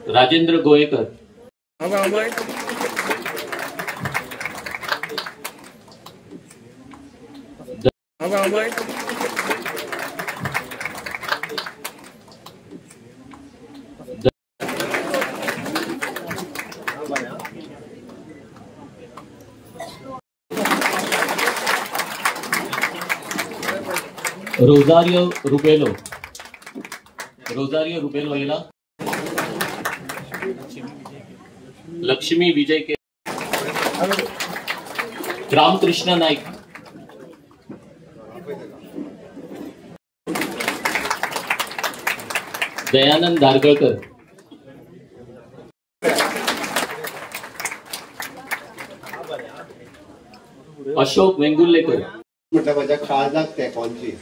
Rajendra गोयेकर, Rosario रुबेलो येला, लक्ष्मी विजय के, रामकृष्ण नाईक, दयानंद दारगळकर, अशोक वेंगुर्लेकर. म्हटलं माझ्या काळजाक तेंकोची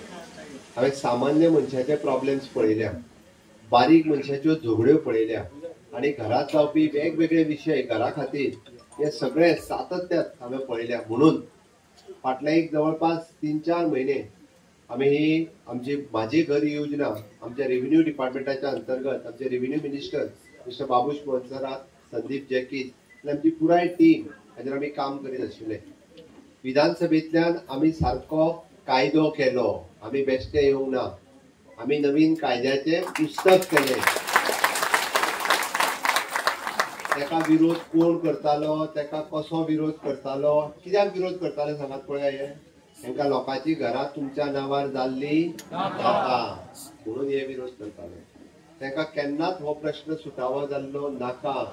हांवें सामान्य मनशाचे प्रॉब्लेम्स पळयल्या, बारीक मनशाच्यो झगड्यो पळयल्या आणि घरात जावपी वेगवेगळे विषय घरा खातीर हे सगळे सातत्यात हांवें पळयल्या. म्हणून फाटले एक जवळपास 3-4 म्हयने आम्ही ही आमची माझे घर योजना आमच्या रेव्हेन्यू डिपार्टमेंटाच्या अंतर्गत आमचे revenue minister mister Babush Monserrate, Sandeep जॅकीस आणि आमची पुराय टीम हाजेर आमी काम करीत आशिल्ले. विधानसभेंतल्यान आमी सारको कायदो केलो, आमी बेश्टे येवंक ना, आमी नवीन कायद्याचे पुस्तक केले. तेका विरोध कोण करतालो, तेका कसो विरोध करतालो, कित्याक विरोध करताले सांगात पळया. हे तांकां लोकांची घरां तुमच्या नांवार जाल्ली नाका म्हणून हे विरोध करताले. तांकां केन्नाच हो प्रश्न सुटावो जाल्लो नाका.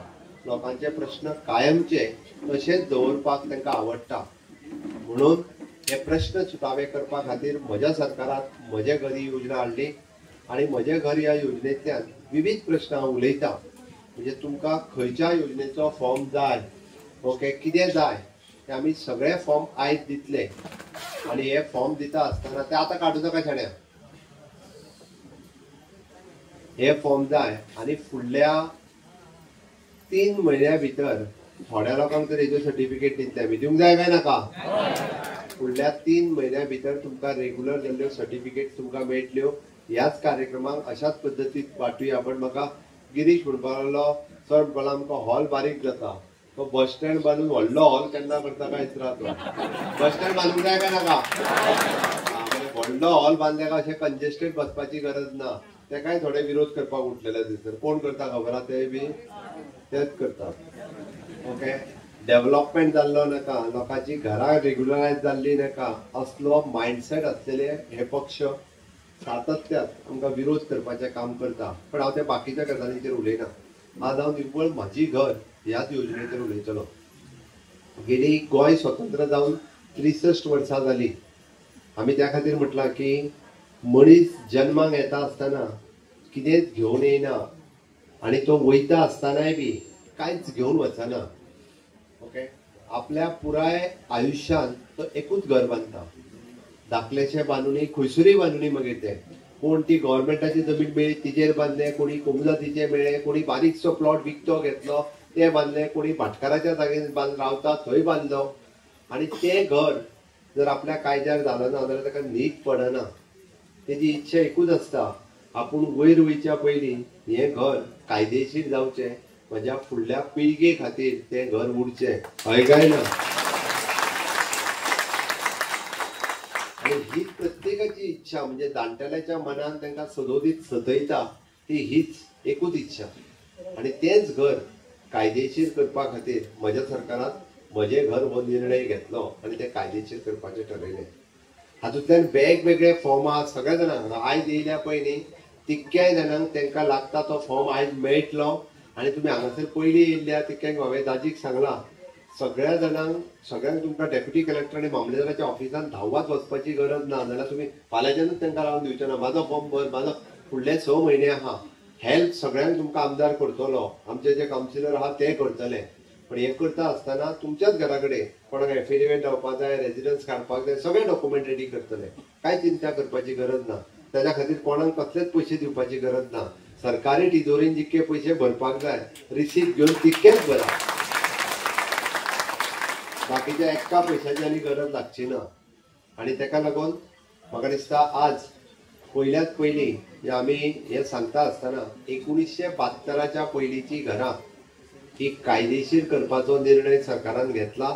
लोकांचे प्रश्न कायमचे तशेंच दवरपाक तांकां आवडटा. म्हणून हे प्रश्न सुटावे करपा खातीर म्हज्या सरकारान म्हजे घर ही योजना हाडली आणि म्हजे घर ह्या योजनेंतल्यान विविध प्रश्न हांव उलयतां. म्हणजे तुमकां खंयच्या योजनेचो फॉर्म जाय, ओके, कितें जाय ते आमी सगळे फॉर्म आयज दितले. आणि हे फॉर्म दिता आसतना ते आतां काडूं नाका शाण्या. हे फॉर्म जाय आणि फुडल्या 3 म्हयन्या भितर थोड्या लोकांक तर हेजो सर्टिफिकेट दितले. आमी दिवंक जाय काय नाका? फुडल्या 3 म्हयन्या भितर तुमकां रेग्युलर जाल्ल्यो सर्टिफिकेट तुमकां मेळटल्यो. ह्याच कार्यक्रमाक अशाच पद्दतीन वाटूया. पण म्हाका गिरीश म्हणपाक लागलो, सर म्हणपाक आमकां हॉल बारीक जाता, तो बस स्टँड बांदून व्हडलो हॉल केन्ना करता काय रावतो. बस स्टँड बांदूंक जाय काय नाका? व्हडलो हॉल बांदल्या का अशें कंजेस्टेड बसपाची गरज ना. तेकाय थोडे विरोध करपाक उठलेले दिसता. कोण करता खबर आहा? ते बी तेच करता. ओके, डेव्हलपमेंट जाल्लो नाका, लोकांची घरां रेग्युलरायज जाल्ली नाका, असलो मायंडसेट आसलेले हे पक्ष सातत्यात आमकां विरोध करपाचें काम करता. पण हांव त्या बाकीच्या गजालींचेर उलयना. आज हांव निव्वळ म्हाजी घर ह्याच योजनेचेर उलयतलो. गेली गोंय स्वतंत्र जावन 63 वर्सां जाली. आमी त्या खातीर म्हटलां की मनीस जन्माक येता आसतना कितेंच घेवन येयना आणि तो वयता आसतनाय बी कांयच घेवन वचना. ओके, आपल्या पुराय आयुश्यान तो एकूच घर बांदता. धाकलेशें बांदुनी खंयसरूय बांदुनी मागीर ते कोण ती गव्हर्मेंटाची जमीन मेळ्ळी तिचेर बांदले, कोणी कोमुलातीचे मेळ्ळे, कोणी बारीकसो प्लॉट विकतो घेतलो ते बांदले, कोणी भाटकाराच्या जागेर रावता थंय बांदलो. आणि ते घर जर आपल्या कायद्यार जालो ना जाल्यार ताका न्हीद पडना. तेजी इच्छा एकूच आसता, आपूण वयर वयच्या पयलीं हें घर कायदेशीर जावचें, म्हज्या फुडल्या पिळगे खातीर तें घर उरचें. हय काय ना? आणि हीच प्रत्येकाची इच्छा, म्हणजे जाणटेल्याच्या मनान तांकां सदोदीत सतयता ती हीच एकूच इच्छा. आणि तेंच घर कायदेशीर करपा खातीर म्हज्या सरकारान म्हजें घर हो निर्णय घेतलो आणि ते कायदेशीर करपाचें ठरयलें. हातूंतल्यान वेगवेगळे फॉर्मां सगळ्या जाणांक आयज येयल्या पळय न्ही, तितक्याय जाणांक तांकां लागता तो फॉर्म आयज मेळटलो. आणि तुमी हांगासर पयलीं येयल्ल्या तितक्यांक हांवें दाजीक सांगलां, सगळ्या जाणांक सगळ्यांक तुमकां डेप्युटी कलेक्टर आनी मामलेदाराच्या ऑफिसान धांवत वचपाची गरज ना. जाल्यार तुमी फाल्यांच्यानूच तांकां रावन दिवचे ना. म्हाजो फॉर्म भर, म्हाजो फुडले 6 म्हयने आहा. हेल्प सगळ्यांक तुमकां आमदार करतलो, आमचे जे कावन्सिलर आहा ते करतले. पण हे करता आसतना तुमच्याच घरा कडेन कोणाक एफिडेविट जावपाक जाय, रेजिडन्स काडपाक जाय, सगळे डॉक्युमेंट रेडी करतले. कांय चिंता करपाची गरज ना. ताच्या खातीर कोणाक कसलेच पयशे दिवपाची गरज ना. सरकारी तिजोरीन जितके पयशे भरपाक जाय रिसीप्ट घेवन तितकेच भरा. बाकीच्या एक्का पयशांची आनी गरज लागची ना. आणि ताका लागून म्हाका दिसता आज पहिल्यात पहिली आम्ही हे सांगता असताना 1972च्या पयलींची घरां ही कायदेशीर करपाचो निर्णय सरकारान घेतला.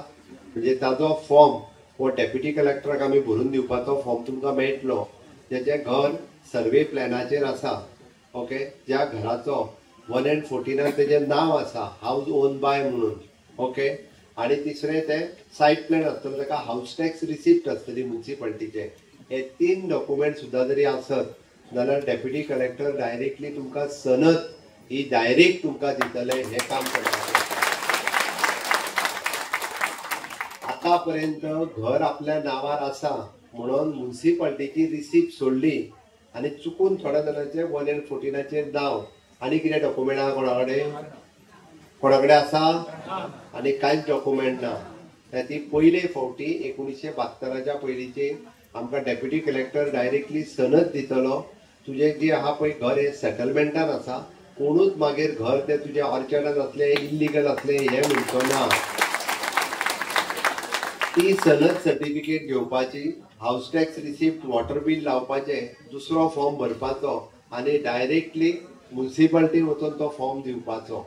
म्हणजे ताजो फॉर्म हो डेप्युटी कलेक्टराक आमी भरून दिवपाचो फॉर्म तुमकां मेळटलो, जेचें घर सर्वे प्लॅनाचेर आसा. ओके, ज्या घराचो 114 तेजें नांव आसा हाऊस ओन बाय म्हणून. ओके, आणि तिसरें तें सायट प्लॅन आसतलो, ताका हाऊस टॅक्स रिसिप्ट आसतली म्युन्सिपाल्टीचे. हे 3 डॉक्युमेंट सुद्दां जरी आसत जाल्यार डेप्युटी कलेक्टर डायरेक्टली तुमकां सनद ही डायरेक्ट तुमकां दितले. हे काम करता आता पर्यंत घर आपल्या नावार आसा म्हणून म्युन्सिपाल्टीची रिसिप्ट सोडली आणि चुकून थोड्या जणांचे 114 नाव आणि कितें डॉक्युमेंट आहा कोणाकडे आसा आणि कांयच डॉक्युमेंट ना. ती पयले फावटी 1972च्या पयलींचे आमकां डेप्युटी कलेक्टर डायरेक्टली सनद दितलो. तुझे जे आहा पळय घर हे सेटलमेंटान आसा, कोणूच मागीर घर ते तुझ्या ऑर्चर्डान असले इल्लिगल असले हे म्हणचो ना. ती सनद सर्टिफिकेट घेवपाची, house tax receipt, water bill लावपाचे, दुसरो फॉर्म भरपाचो आणि डायरेक्टली म्युन्सिपाल्टीन वचून तो फॉर्म दिवपाचो.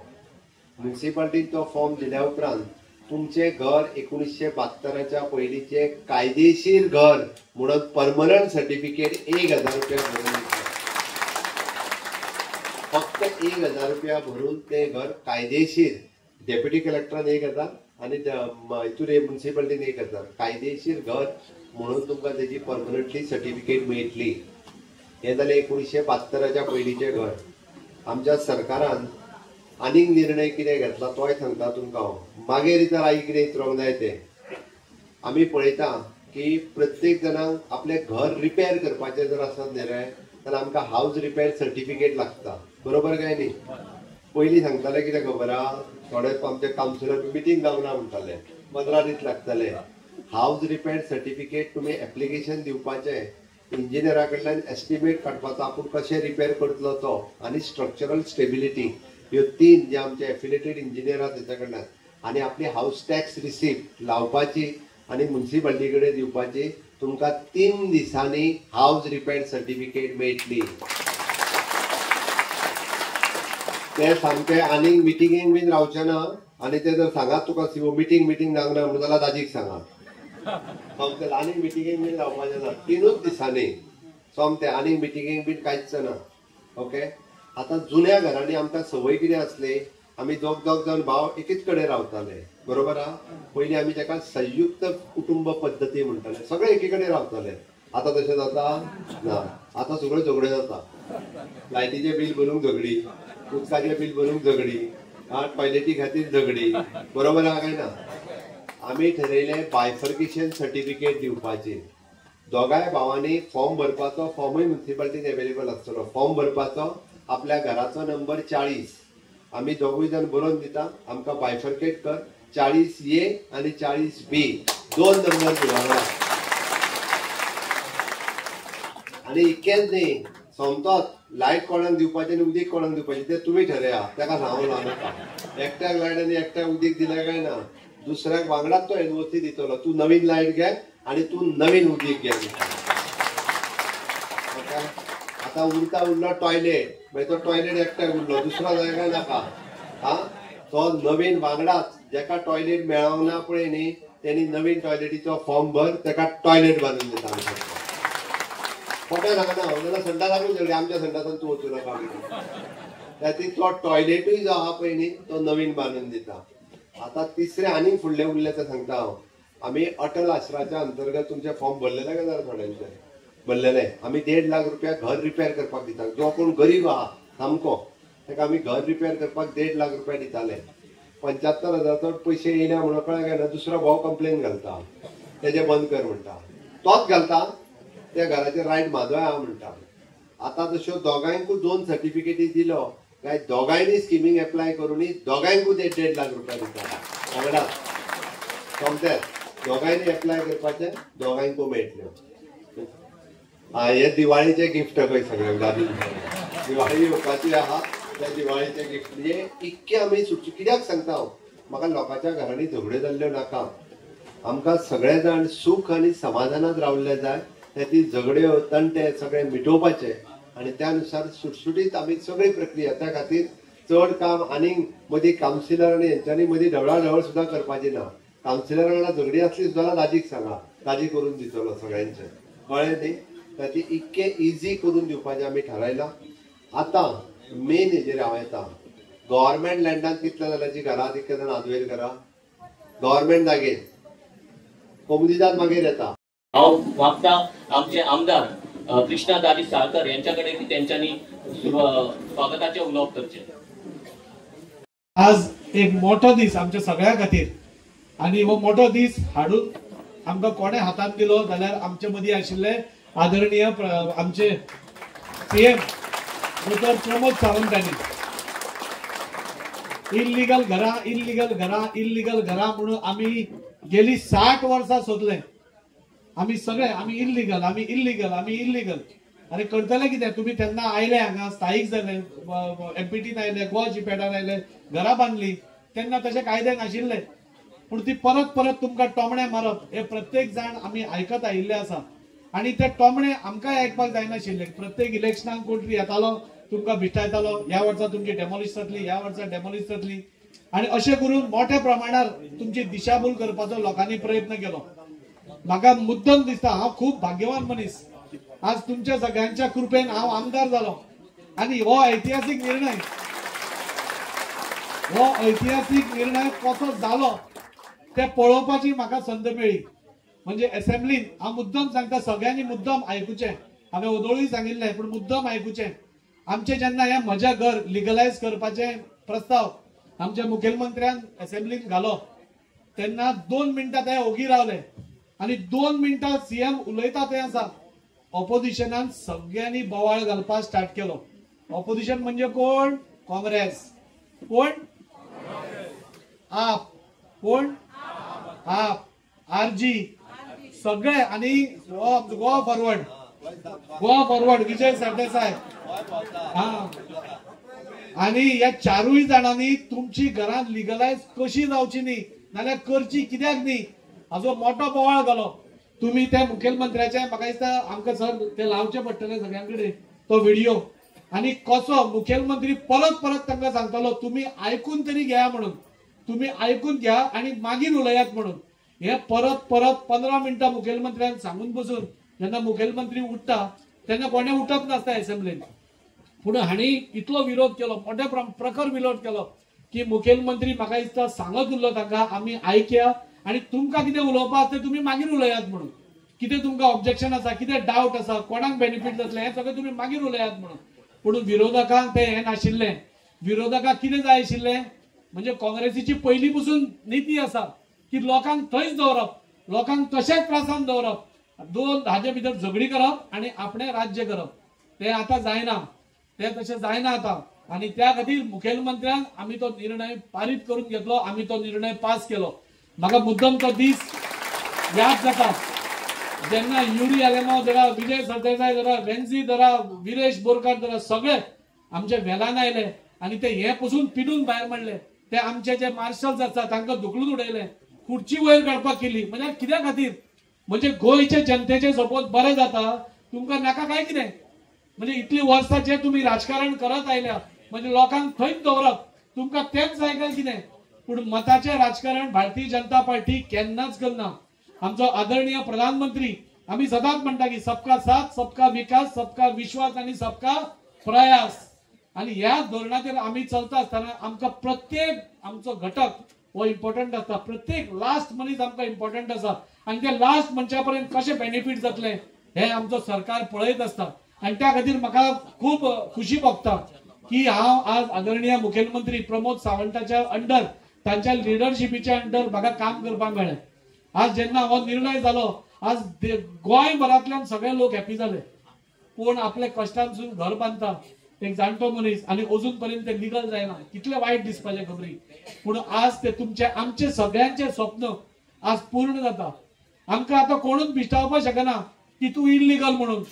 म्युन्सिपाल्टीन तो फॉर्म दिल्या उपरांत तुमचे घर 1972च्या पयलींचे कायदेशीर घर म्हणून परमनंट सर्टिफिकेट 1000 रुपया भरून फक्त 1000 रुपया भरून ते घर कायदेशीर डेप्युटी कलेक्टरान 1000 आणि हितून म्युन्सिपाल्टीन 1000 कायदेशीर घर म्हणून तुमकां तेजी परमनंटली सर्टिफिकेट मेळटली. हे जालें 1972च्या पयलींचे घर. आमच्या सरकारान आनीक निर्णय कितें घेतला तोय सांगता तुमकां हांव. मागीर इतर आई कितें इतरोंक जाय तें आमी पळयता की प्रत्येक जणांक आपलें घर रिपेर करपाचें जर आसत न्ही रे जाल्यार आमकां हाऊस रिपेर सर्टिफिकेट लागता. बरोबर काय न्ही? पयलीं सांगताले कितें खबर आहा, थोडे आमचे कावन्सिलर मिटींग जावना म्हणटाले, 15 दीस लागतले. हाऊस रिपेर सर्टिफिकेट तुमी एप्लिकेशन दिवपाचें, इंजिनियरा कडल्यान एस्टिमेट काडपाचो आपूण कशें रिपेर करतलो तो, आनी स्ट्रक्चरल स्टेबिलिटी, ह्यो 3 जे आमचे एफिलिएटेड इंजिनियर आहा तेच्या कडल्यान, आनी आपली हाऊस टॅक्स रिसिप्ट लावपाची आनी म्युन्सिपाल्टी कडेन दिवपाची. तुमकां 3 दिसांनी हाऊस रिपेर सर्टिफिकेट मेळटली. ते सामकें आनीक मिटिंगेक बीन रावचें ना. आनी ते जर सांगात तुका मिटींग जावंक ना म्हणून जाल्यार दाजीक सांगा. सोमतें आनीक मिटिंगेक बीन रावपाचें ना. 3च दिसांनी सोमतें आनीक मिटिंगेक बीन कांयच ना. ओके, आतां जुन्या घरांनी आमकां संवय कितें आसली, आमी दोग जाण भाव एकीच कडेन रावताले. बरोबर आहा? पयलीं आमी ताका संयुक्त कुटुंब पद्दती म्हणटाले, सगळे एके कडेन रावताले. आतां तशें जाता ना. आतां सगळ्यो झगड्यो जाता. लायटीचें बील भरूंक झगडी, उदकाचें बील भरूंक झगडी, टॉयलेटी खातीर झगडी. बरोबर आहा काय ना? आमी ठरयलें बायफर्केशन सर्टिफिकेट दिवपाची. दोगांय भावांनी फॉर्म भरपाचो, फॉर्मूय म्युन्सिपाल्टीन अवेलेबल आसतलो. फॉर्म भरपाचो, आपल्या घराचो नंबर 40 आमी दोगूय जाण बरोवन दिता. आमकां बायफर्केट कर, 40A आनी 40B 2 नंबर दिवंक. आनी इतकेंच न्ही, सोमतोच लायट कोणाक दिवपाचें आनी उदीक कोणाक दिवपाचें तें तुमी ठरया. ताका सांगूंक नाका. एकट्याक लायट आनी एकट्याक उदीक दिलें काय ना, दुसऱ्याक वांगडाच तो एनओसी दितलो. तूं नवीन लायट घे आनी तूं नवीन उदीक घे. आतां उरलो टॉयलेट, मागीर तो टॉयलेट एकट्याक उरलो, दुसरो जाय काय नाका. तो नवीन वांगडाच जेका टॉयलेट मेळोंक ना पळय न्ही, तेणी नवीन टॉयलेटीचो फॉर्म भर, ताका टॉयलेट बांदून दिता. खोटें सांगना जाल्यार संडासाकूच झगडी. आमच्या संडासान तूं वचूं नाका. त्याती तो टॉयलेटूय जो आहा पळय न्ही तो नवीन बांदून दिता. आतां तिसरें आनीक फुडलें उरलें तें सांगता हांव. आमी अटल आश्राच्या अंतर्गत तुमचे फॉर्म भरलेले काय जाल्यार थोड्यांचे भरलेले. आमी 1.5 लाख रुपया घर रिपेर करपाक दिता. जो कोण गरीब आहा सामको ताका आमी घर रिपेर करपाक 1.5 लाख रुपया दिताले. 75,000 चड पयशे येयना म्हणून कळ्ळें काय ना. दुसरो भाव कंप्लेन घालता, तेजे बंद कर म्हणटा. तोच घालता, त्या घराचेर रायट म्हाजोय आहा म्हणटा. आतां तश्यो दोगांयकूय 2 सर्टिफिकेटी दिलो काय दोगांयनी स्किमीक एप्लाय करूनी दोगांयकूच 1.5 लाख रुपया दिता. वांगडा सोमतें दोगांयनी एप्लाय करपाचें, दोगांयकूय मेळटल्यो. हे दिवाळीचे गिफ्ट पळय सगळ्यांक. दिवाळी येवपाची आहा, त्या दिवाळीचे गिफ्ट म्हणजे इतके आमी सुटचे. कित्याक सांगता हांव, म्हाका लोकांच्या घरांनी झगड्यो जाल्ल्यो नाका. आमकां सगळे जाण सूख आनी समाधानात रावल्ले जाय ती झगड्यो तंटे सगळे मिटोवपाचे आणि त्यानुसार सुटसुटीत आम्ही सगळी प्रक्रिया त्या खातीर चड काम आनी मदीं कावन्सिलर आनी हेंच्यांनी मदीं ढवळाढवळ सुद्दां करपाची ना. कावन्सिलर वांगडा झगडी आसली सुद्दां दाजीक सांगा, दाजी करून दितलो सगळ्यांचे, कळ्ळें न्ही. तर ती इतके इजी करून दिवपाचें आमी थारायलां. आतां मेन हेजेर हांव येता. गव्हर्मेंट लँडांत कितले जाल्याची घरां तितके जाण आदवेल करा गव्हर्मेंट जागेर कोमुनिदाद मागीर येता. हांव मागता आमचे आमदार कृष्णा दाजी साळकर यांच्याकडे की त्यांच्यानी स्वागताचे उलोवप करचे. आज एक मोठो दीस आमच्या सगळ्या खातीर आणि हो मोठो दीस हाडून आमकां कोणे हातान दिलो जाल्यार आमचे मदीं आशिल्ले आदरणीय आमचे सीएम डॉ प्रमोद सावंतांनी इल्लीगल घरां म्हणून आमी गेली 60 वर्सां सोदले. आमी सगळे आमी इल्लीगल अरे करतले कितें. तुम्ही तेन्ना आयले हांगा स्थायीक जाले, एमपीटीन आयले, गोवा जिपेटान आयले, घरां बांदली. तेन्ना तशे कायदे नाशिल्ले. पूण ती परत तुमकां टोमणे मारप हे प्रत्येक जाण आमी आयकत आयिल्ले आसा. आणि ते टोमणे आमकांय आयकपाक जायनाशिल्ले. प्रत्येक इलेक्शनाक कोण तरी येतालो, तुमकां भिटायतालो, ह्या वर्सा तुमची डेमोलिश जातली, ह्या वर्सा डेमोलिश जातली. आणि अशें करून मोठ्या प्रमाणात तुमची दिशाभूल करपाचो लोकांनी प्रयत्न केलो. म्हाका मुद्दम दिसता हांव खूब भाग्यवान मनीस. आज तुमच्या सगळ्यांच्या कृपेन हांव आमदार जालो आणि हो ऐतिहासिक निर्णय कसो जालो ते पळोवपाची म्हाका संद मेळ्ळी. म्हणजे असेंब्लीन हांव मुद्दम सांगता, सगळ्यांनी मुद्दम आयकुचें. हांवें ओदोळी सांगिल्लें पूण मुद्दम आयकुचें. आमचे जेन्ना हे म्हजें घर लिगलायज करपाचे प्रस्ताव आमच्या मुखेलमंत्र्यान असेंब्लीन घालो तेन्ना 2 मिनटां ते ओगी रावले आणि 2 मिनटां सीएम उलयता ते आसा ऑपोजिशनान सगळ्यांनी बोवाळ घालपाक स्टार्ट केलो. ऑपोजिशन म्हणजे कोण? काँग्रेस. कोण? आप. कोण? आप, आरजी सगळे. आणि गोवा फॉरवर्ड विजय सरदेसाय. हा. आणि या 4 जाणांनी तुमची घरां लिगलायज कशी जावची न्ही नाल्यार करची कित्याक न्ही हाजो मोठो बोवाळ घालो. तुम्ही त्या मुखेलमंत्र्याचे म्हाका दिसता आमकां सर ते लावचे पडटले सगळ्यांकडे तो व्हिडिओ. आणि कसो मुखेलमंत्री परत तांकां सांगतालो तुम्ही आयकून तरी घ्या म्हणून, तुम्ही आयकून घ्या आणि मागीर उलयात म्हणून. हे परत 15 मिनटां मुखेलमंत्र्यान सांगून बसून जेन्ना मुखेलमंत्री उठता तेन्ना कोणे उठप नासता असेंब्लीन. पूण हांणी इतलो विरोध केलो, मोठ्या प्रखर विरोध केलो की मुखेलमंत्री म्हाका दिसता सांगत उरलो तांकां आमी आयकया आणि तुमकां कितें उलोवपाक ते तुम्ही मागीर उलयात म्हणून. कितें तुमकां ऑब्जेक्शन आसा, कितें डावट आसा, कोणाक बेनिफीट जातले हें सगळें तुम्ही मागीर उलयात म्हणून. पूण विरोधकांक ते हें नाशिल्लें. विरोधकांक कितें जाय आशिल्लें म्हणजे काँग्रेसीची पयली पसून नीती आसा की लोकांक थंयच दवरप, लोकांक तशेंच त्रासान दवरप, 2 हाजे भितर झगडी करप आणि आपणे राज्य करप. ते आतां जायना, ते तशें जायना आतां. आणि त्या खातीर मुखेलमंत्र्यान आमी तो निर्णय पारीत करून घेतलो, आमी तो निर्णय पास केलो. म्हाका मुद्दम तो दीस याद जाता जेन्ना युरी आलेमांव धरा, विजय सरदेसाय धरा, वेन्सी धरा, विरेश बोरकार धरा सगळे आमचे वेलान आयले आणि ते हे पसून पिडून भायर मारले. ते आमचे जे मार्शल्स आसा तांकां धुकलून उडयले, खुर्ची वयर काडपाक केली. म्हणजे कित्या खातीर? म्हणजे गोंयचे जनतेचे सपोज बरें जाता तुमकां नाका काय कितें. म्हणजे इतली वर्सां जे तुम्ही राजकारण करत आयल्या म्हणजे लोकांक थंयच दवरप, तुमकां तेंच जाय काय कितें. पूण मताचे राजकारण भारतीय जनता पार्टी केन्नाच करना. आमचो आदरणीय प्रधानमंत्री आम्ही सदांच म्हणटा की सबका साथ, सबका विकास, सबका विश्वास आणि सबका प्रयास. आणि ह्या धोरणाचेर आम्ही चलता आसतना आमकां प्रत्येक आमचो घटक हो इम्पॉर्टंट आसता. प्रत्येक लास्ट मनीस आमकां इम्पॉर्टंट आसा आणि ते लास्ट मनशा पर्यंत कशें बेनिफीट जातले हे आमचो सरकार पळयत आसता. आणि त्या खातीर म्हाका खूब खुशी भोगता की हांव आज आदरणीय मुखेलमंत्री प्रमोद सावंताच्या अंडर, तांच्या लिडरशिपीच्या अंडर म्हाका काम करपाक मेळ्ळें. आज जेन्ना हो निर्णय जालो आज गोंयभरांतल्यान सगळे लोक हॅपी जाले. कोण आपले कश्टांसून घर बांदता एक जाणटो मनीस आणि अजून पर्यंत ते लिगल जायना, कितले वायट दिसपाचे खबरी. पूण आज ते तुमचे आमचे सगळ्यांचे स्वप्न आज पूर्ण जाता. आमकां आतां कोणूच भिष्टावपाक शकना की तूं इल्लीगल म्हणून.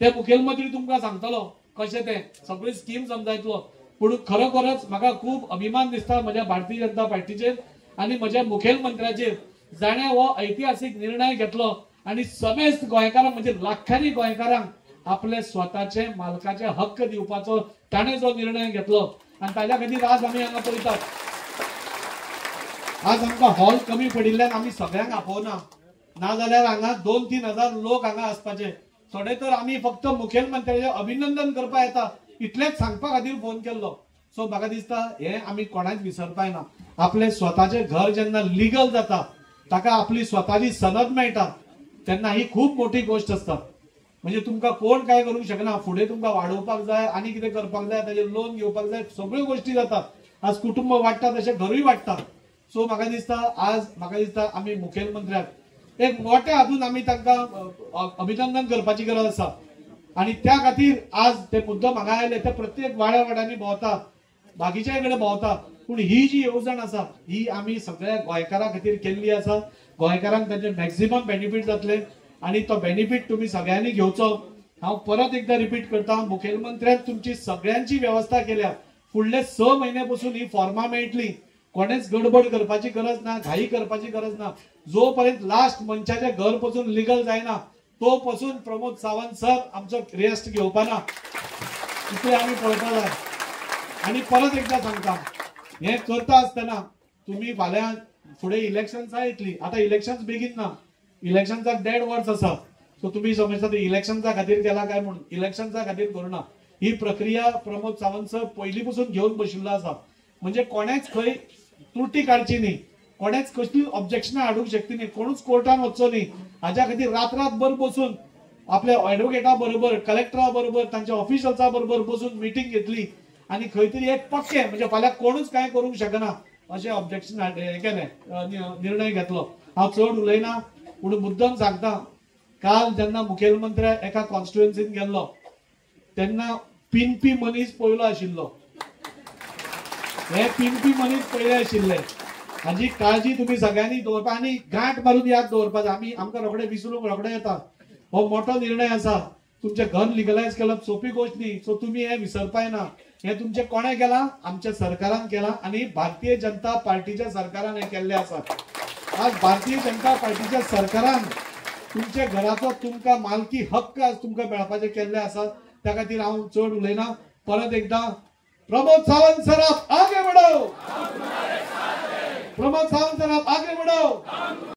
ते मुखेलमंत्री तुमकां सांगतलो कशें तें सगळी स्कीम समजायतलो. पूण खरोखरच म्हाका खूब अभिमान दिसता म्हज्या भारतीय जनता पार्टीचेर आणि म्हज्या मुखेलमंत्र्याचेर, जाणें हो ऐतिहासीक निर्णय घेतलो आणि समेस्त गोंयकारांक म्हणजे लाखांनी गोंयकारांक आपले स्वताचे मालकाचे हक्क दिवपाचो ताणें जो निर्णय घेतलो आणि ताज्या खातीर आज आमी हांगा पळयतात. आज आमकां हॉल कमी पडिल्ल्यान आमी सगळ्यांक आपोवना, नाजाल्यार हांगा 2-3 हजार लोक हांगा आसपाचे. थोडे तर आमी फक्त मुखेलमंत्र्याचे अभिनंदन करपा येता इतलेच सांगपा खातीर फोन केल्लो. सो म्हाका दिसता हे आमी कोणाच विसरपाय ना. आपले स्वताचे घर जेन्ना लिगल जाता, ताका आपली स्वताची सनद मेळटा, तेन्ना ही खूप मोठी गोष्ट असता. म्हणजे तुमकां कोण काय करूंक शकना. फुडें तुमकां वाडोवपाक जाय, आनी कितें करपाक जाय, ताजे लोन घेवपाक जाय, सगळ्यो गोष्टी जातात. आज कुटुंब वाडटा तशें घरूय वाडटा. सो म्हाका दिसता आमी मुखेलमंत्र्याक एक मोठ्या हातून आमी तांकां अभिनंदन करपाची गरज आसा. आणि त्या खातीर आज ते मुद्दम हांगा आयले, ते प्रत्येक वाड्यांनी भोंवता, बाकीच्याय कडेन भोंवता. पूण ही जी येवजण आसा ही आमी सगळ्या गोंयकारां खातीर केल्ली आसा. गोंयकारांक ताचे मॅक्झिमम बेनिफीट जातले आणि तो बेनिफीट तुम्ही सगळ्यांनी घेवचो. हांव परत एकदा रिपीट करता, मुखेलमंत्र्यान तुमची सगळ्यांची व्यवस्था केल्या. फुडले 6 महिन्यापासून ही फॉर्मां मेळटली. कोणेच गडबड करपाची गरज ना, घाई करपाची गरज ना. जो पर्यंत लास्ट मनशाचे घर पासून लिगल जायना तो पासून प्रमोद सावंत सर आमचो रेस्ट घेवपाना, इतले आमी पळोवपा जाय. आणि परत एकदा सांगता, हे करता आसतना तुम्ही फाल्यां फुडें इलेक्शन्स येतली. आता इलेक्शन्स बेगीन ना, इलेक्शन्साक 1.5 वर्स आसा. सो तुम्ही समजता ते इलेक्शन्सा खातीर केला काय म्हणून, इलेक्शन्सा खातीर करूना. ही प्रक्रिया प्रमोद सावंत सर पयली पासून घेवन बशिल्लो आसा. म्हणजे कोणेच खंय त्रुटी काडची न्ही, कोणेच कसली ऑब्जेक्शनां हाडूंक शकची न्ही, कोणूच कोर्टान वचचो न्ही. हाज्या खातीर रातभर बसून आपल्या एडवोकेटा बरोबर, कलेक्टरा बरोबर, तांच्या ऑफिशियल्सा बरोबर बसून मिटींग घेतली आणि खंय तरी एक पक्के म्हणजे फाल्यां कोणूच काय करूंक शकना अशें ऑब्जेक्शन केलें, निर्णय घेतलो. हांव चड उलयना, पूण मुद्दम सांगता, काल जेन्ना मुखेलमंत्री एका कॉन्स्टिट्युएन्सीन गेल्लो तेन्ना पिनपी मनीस पयलो आशिल्लो. हे पिनपी मनीस पयले आशिल्ले. हाजी काळजी तुम्ही सगळ्यांनी दवरपा आनी गांठ मारून याद दवरपाक. आमकां रोखडे विसरूंक रोखडे येता. हो मोठो निर्णय आसा. तुमचे घर लिगलायज केलं सोपी गोष्ट न्ही. सो तुम्ही हे विसरपाय ना. हे तुमचे कोणे केला? आमच्या सरकारान केला आणि भारतीय जनता पार्टीच्या सरकारान हे केल्ले आसा. आज भारतीय जनता पार्टीच्या सरकारान तुमच्या घराचो तुमकां मालकी हक्क आज तुमकां मेळपाचे केल्ले आसा. त्या खातीर हांव चड उलयना. परत एकदा प्रमोद सावंत सर आप आगे बढ़ो, प्रमोद सावंत सर आप आगे बढ़ो.